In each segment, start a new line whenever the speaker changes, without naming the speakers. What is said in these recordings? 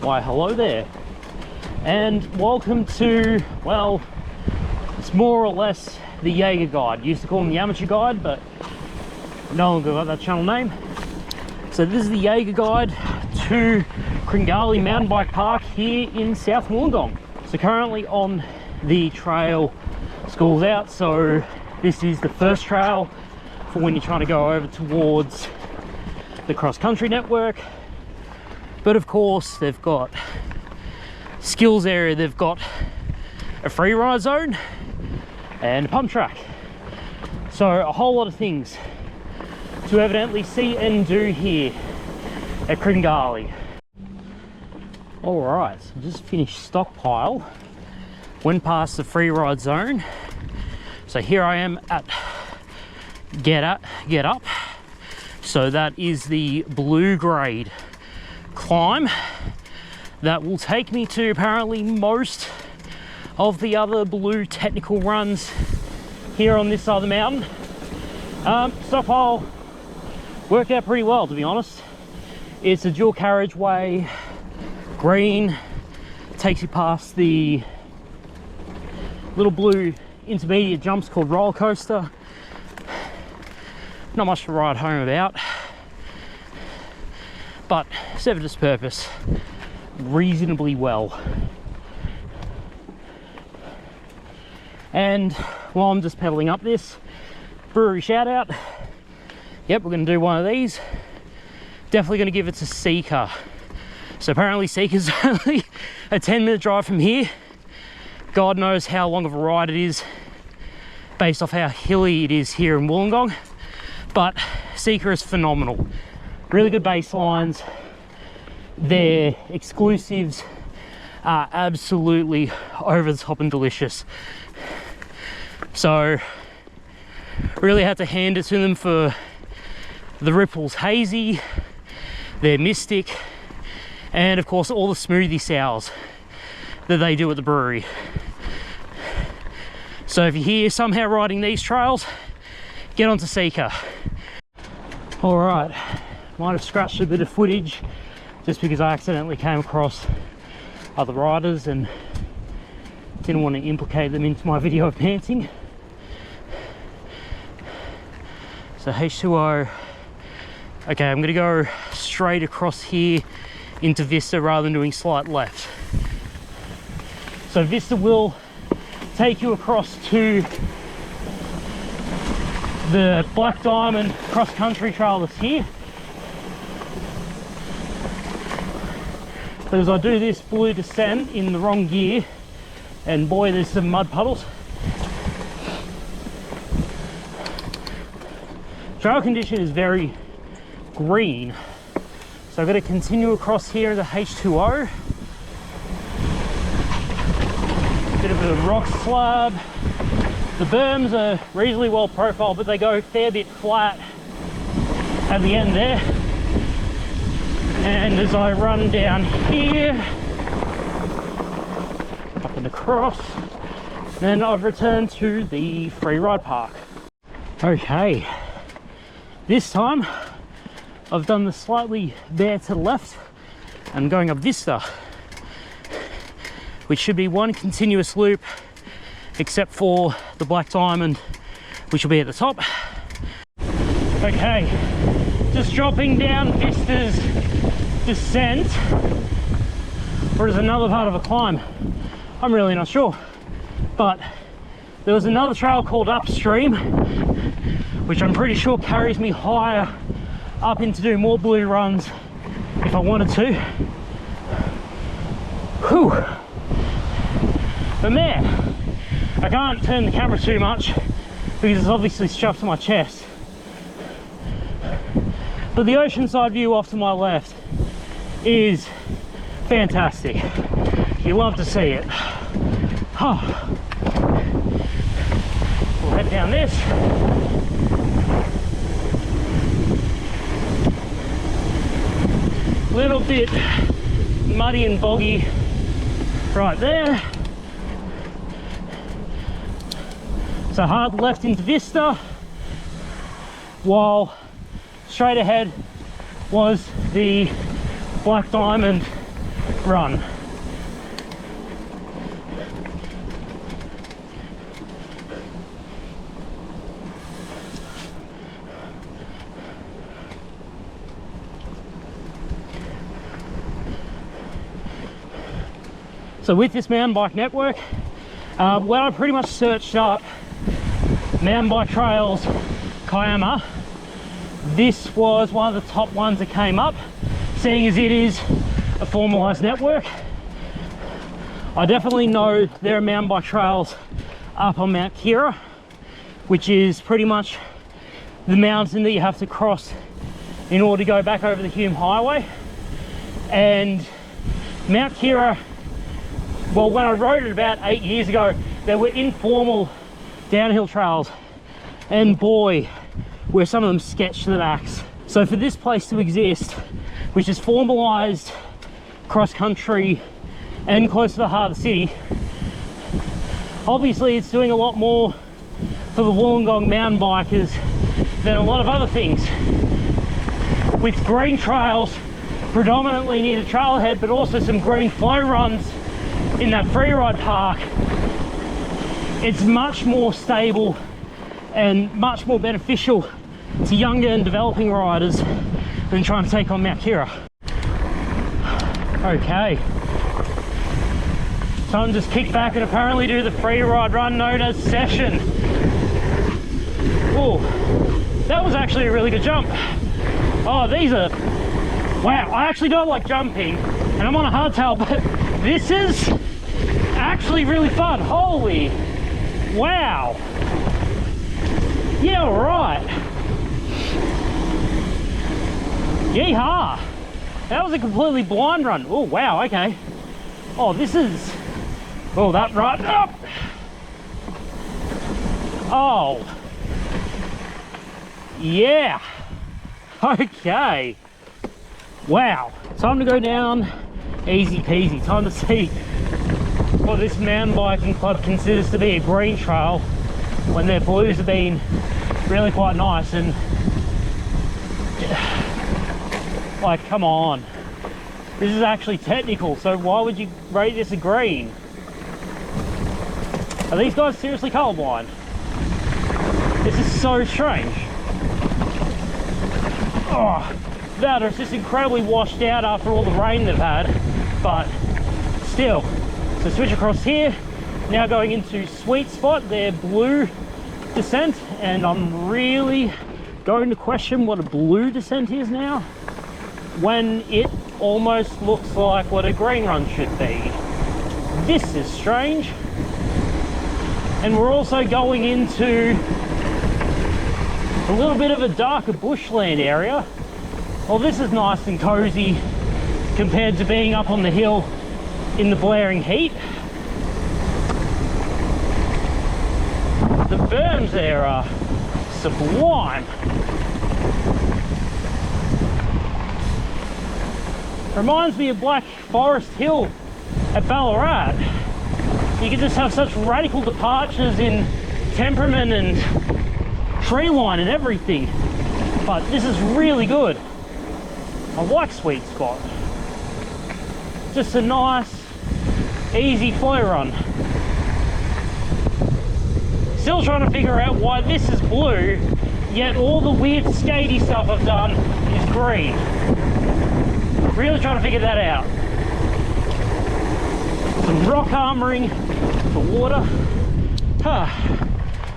Why, hello there, and welcome to, well, it's more or less the Jaeger Guide. Used to call them the Amateur Guide, but no longer got that channel name. So this is the Jaeger Guide to Cringila mountain bike park here in South Wollongong. So currently on the trail, school's out, so this is the first trail for when you're trying to go over towards the cross-country network. But of course they've got skills area, they've got a free ride zone and a pump track. So a whole lot of things to evidently see and do here at Cringila. All right, so just finished stockpile, went past the free ride zone. So here I am at Get Up. So that is the blue grade climb that will take me to apparently most of the other blue technical runs here on this side of the mountain. Stockpile worked out pretty well, to be honest. It's a dual carriageway, green, takes you past the little blue intermediate jumps called roller coaster. Not much to ride home about, but served its purpose reasonably well. And while I'm just pedaling up this, brewery shout out. Yep, we're going to do one of these. Definitely going to give it to Seeker. So apparently Seeker's only a 10-minute drive from here. God knows how long of a ride it is based off how hilly it is here in Wollongong. But Seeker is phenomenal. Really good baselines. Their exclusives are absolutely over the top and delicious. So really had to hand it to them for the Ripples Hazy, their Mystic, and of course all the smoothie sours that they do at the brewery. So if you're here somehow riding these trails, get onto Seeker. All right, might have scratched a bit of footage just because I accidentally came across other riders and didn't want to implicate them into my video of panting. So H2O. Okay, I'm gonna go straight across here into Vista rather than doing slight left. So Vista will take you across to the Black Diamond cross-country trail that's here. But as I do this blue descent in the wrong gear, and boy, there's some mud puddles. Trail condition is very green, so I've got to continue across here into H2O. Bit of a rock slab. The berms are reasonably well profiled, but they go a fair bit flat at the end there. And as I run down here, up and across, then I've returned to the free ride park. Okay, this time I've done the slightly bare to the left and going up Vista, which should be one continuous loop except for the Black Diamond, which will be at the top. Okay, just dropping down Vista's descent, or is another part of a climb? I'm really not sure, but there was another trail called Upstream, which I'm pretty sure carries me higher up into do more blue runs if I wanted to. Whew. But man, I can't turn the camera too much because it's obviously strapped to my chest. But the oceanside view off to my left is fantastic. You love to see it. Oh. We'll head down this. Little bit muddy and boggy right there. So hard left into Vista, while straight ahead was the Black Diamond run. So with this mountain bike network, when I pretty much searched up mountain bike trails Kiama, this was one of the top ones that came up, seeing as it is a formalized network. I definitely know there are mountain bike trails up on Mount Kira, which is pretty much the mountain that you have to cross in order to go back over the Hume Highway. And Mount Kira, well, when I rode it about 8 years ago, there were informal downhill trails, and boy, were some of them sketched to the max. So for this place to exist, which is formalized cross-country and close to the heart of the city, obviously it's doing a lot more for the Wollongong mountain bikers than a lot of other things. With green trails predominantly near the trailhead, but also some green flow runs in that freeride park, it's much more stable and much more beneficial to younger and developing riders than trying to take on Mount Kira. Okay, time to just kick back and apparently do the freeride run known as Session. Oh, that was actually a really good jump. Oh, these are, wow, I actually don't like jumping and I'm on a hardtail, but this is actually really fun. Holy wow. Yeah, right. Yeehaw. That was a completely blind run. Oh wow, okay. Oh, this is, oh, that run up. Oh yeah. Okay. Wow. Time to go down. Easy peasy. Time to see what this mountain biking club considers to be a green trail when their blues have been really quite nice. And like, come on, this is actually technical, so why would you rate this a green? Are these guys seriously colorblind? This is so strange. Oh, that is just incredibly washed out after all the rain they've had, but still. So switch across here, now going into Sweet Spot, their blue descent, and I'm really going to question what a blue descent is now, when it almost looks like what a green run should be. This is strange. And we're also going into a little bit of a darker bushland area. Well, this is nice and cozy compared to being up on the hill in the blaring heat. The berms there are sublime. Reminds me of Black Forest Hill at Ballarat. You can just have such radical departures in temperament and tree line and everything. But this is really good. I like Sweet Spot. Just a nice, easy flow run. Still trying to figure out why this is blue, yet all the weird skatey stuff I've done is green. Really trying to figure that out. Some rock armoring for water.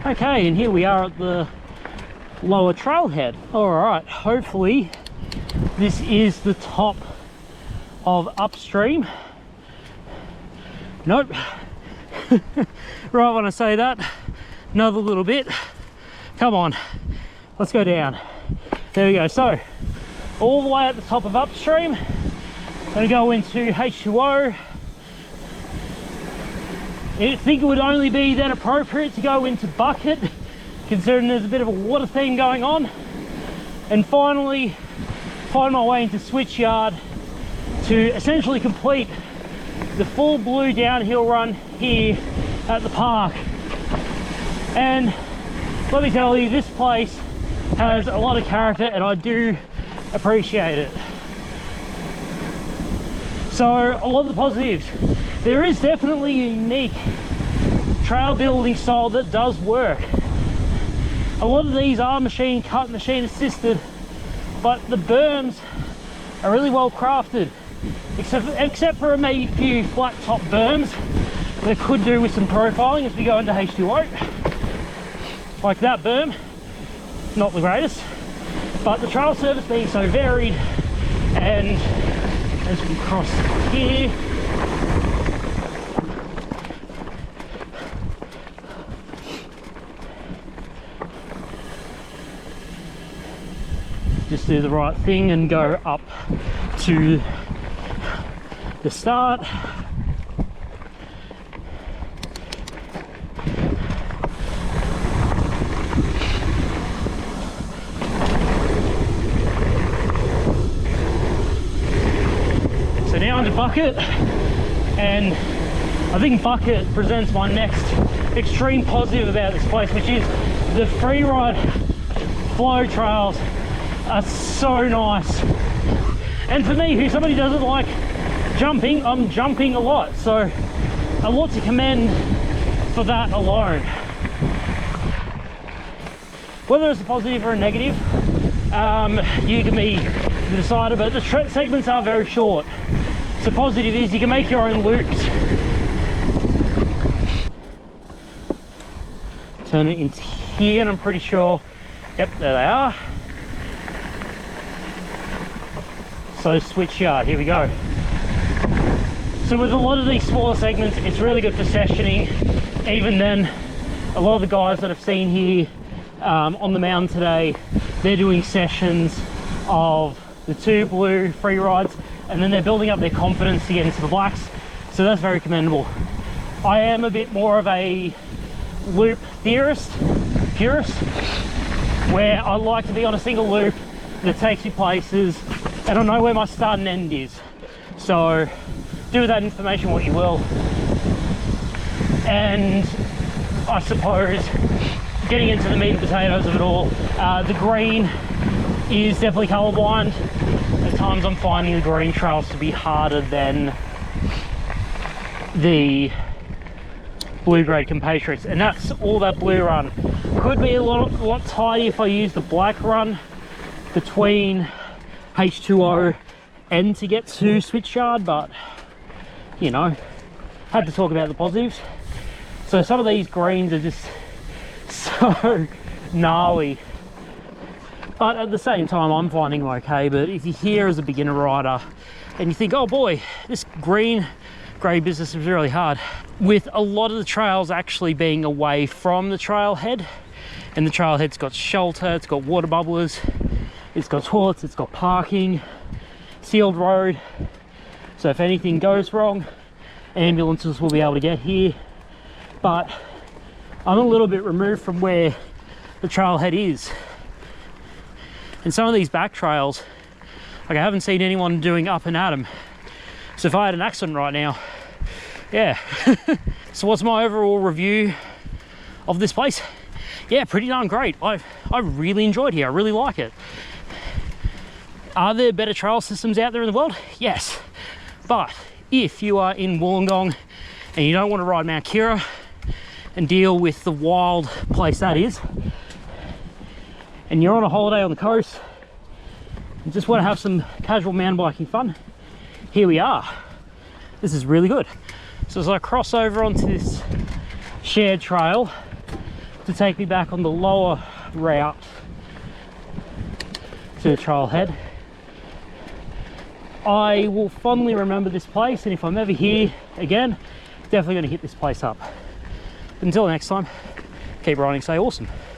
Okay, and here we are at the lower trailhead. Alright, hopefully this is the top of upstream. Nope. Right when I say that, another little bit. Come on, let's go down. There we go. So all the way at the top of upstream, I'm going to go into H2O. I think it would only be then appropriate to go into bucket, considering there's a bit of a water theme going on. And finally, find my way into Switchyard to essentially complete the full blue downhill run here at the park. And let me tell you, this place has a lot of character and I do appreciate it. So a lot of the positives, there is definitely a unique trail building style that does work. A lot of these are machine cut, machine assisted, but the berms are really well crafted, except for maybe a few flat top berms that could do with some profiling as we go into H2O. Like that berm, not the greatest, but the trail surface being so varied, and as we cross here, just do the right thing and go up to the start. So now into Bucket, and I think Bucket presents my next extreme positive about this place, which is the free ride flow trails are so nice. And for me, who somebody doesn't like jumping, I'm jumping a lot, so a lot to commend for that alone. Whether it's a positive or a negative, you can be the decider, but the segments are very short. So positive is you can make your own loops. Turn it into here, and I'm pretty sure, yep, there they are. So switch yard, here we go. So with a lot of these smaller segments, it's really good for sessioning. Even then, a lot of the guys that I've seen here on the mountain today, they're doing sessions of the 2 blue free rides, and then they're building up their confidence to get into the blacks. So that's very commendable. I am a bit more of a loop purist, where I like to be on a single loop that takes you places, and I know where my start and end is. So do with that information what you will. And I suppose getting into the meat and potatoes of it all, the green is definitely colorblind. At times I'm finding the green trails to be harder than the blue grade compatriots, and that's all that blue run. Could be a lot tighter if I use the black run between H2O and to get to Switchyard, but you know, had to talk about the positives. So some of these greens are just so gnarly, but at the same time I'm finding them okay. But if you're here as a beginner rider and you think, oh boy, this green grey business is really hard, with a lot of the trails actually being away from the trailhead, and the trailhead's got shelter, it's got water bubblers, it's got toilets, it's got parking, sealed road, so if anything goes wrong, ambulances will be able to get here. But I'm a little bit removed from where the trailhead is, and some of these back trails, like I haven't seen anyone doing up and at them. So if I had an accident right now, yeah. So what's my overall review of this place? Yeah, pretty darn great. I really enjoyed here. I really like it. Are there better trail systems out there in the world? Yes. But if you are in Wollongong and you don't want to ride Mount Kira and deal with the wild place that is, and you're on a holiday on the coast and just want to have some casual mountain biking fun, here we are. This is really good. So as I cross over onto this shared trail to take me back on the lower route to the trailhead, I will fondly remember this place, and if I'm ever here again, definitely going to hit this place up. Until next time, keep riding, stay awesome.